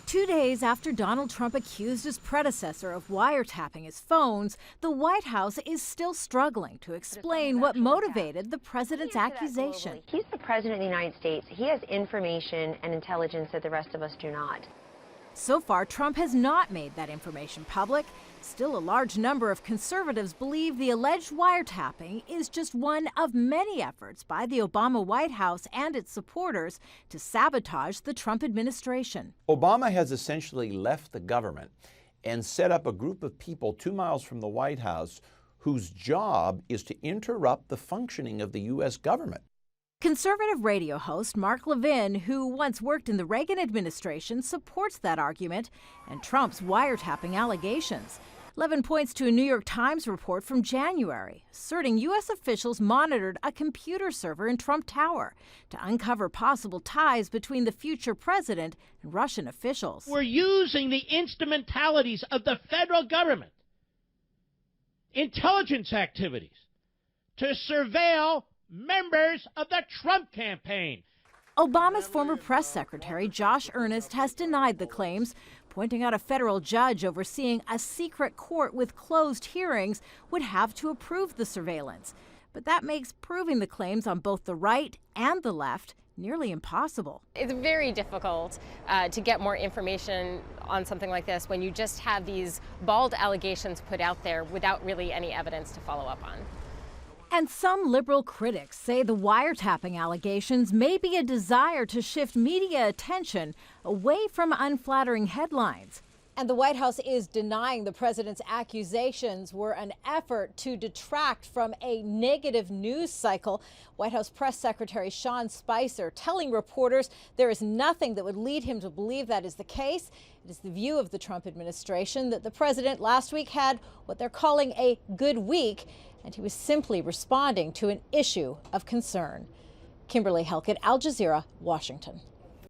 2 days after Donald Trump accused his predecessor of wiretapping his phones, the White House is still struggling to explain what motivated the president's accusation. He's the president of the United States. He has information and intelligence that the rest of us do not. So far, Trump has not made that information public. Still, a large number of conservatives believe the alleged wiretapping is just one of many efforts by the Obama White House and its supporters to sabotage the Trump administration. Obama has essentially left the government and set up a group of people 2 miles from the White House whose job is to interrupt the functioning of the U.S. government. Conservative radio host Mark Levin, who once worked in the Reagan administration, supports that argument and Trump's wiretapping allegations. Levin points to a New York Times report from January, asserting U.S. officials monitored a computer server in Trump Tower to uncover possible ties between the future president and Russian officials. We're using the instrumentalities of the federal government, intelligence activities, to surveil members of the Trump campaign. Obama's former press secretary, Josh Earnest, has denied the claims, pointing out a federal judge overseeing a secret court with closed hearings would have to approve the surveillance. But that makes proving the claims on both the right and the left nearly impossible. It's very difficult to get more information on something like this when you just have these bald allegations put out there without really any evidence to follow up on. And some liberal critics say the wiretapping allegations may be a desire to shift media attention away from unflattering headlines. And the White House is denying the president's accusations were an effort to detract from a negative news cycle. White House Press Secretary Sean Spicer telling reporters there is nothing that would lead him to believe that is the case. It is the view of the Trump administration that the president last week had what they're calling a good week, and he was simply responding to an issue of concern. Kimberly, Halkett, Al Jazeera, Washington.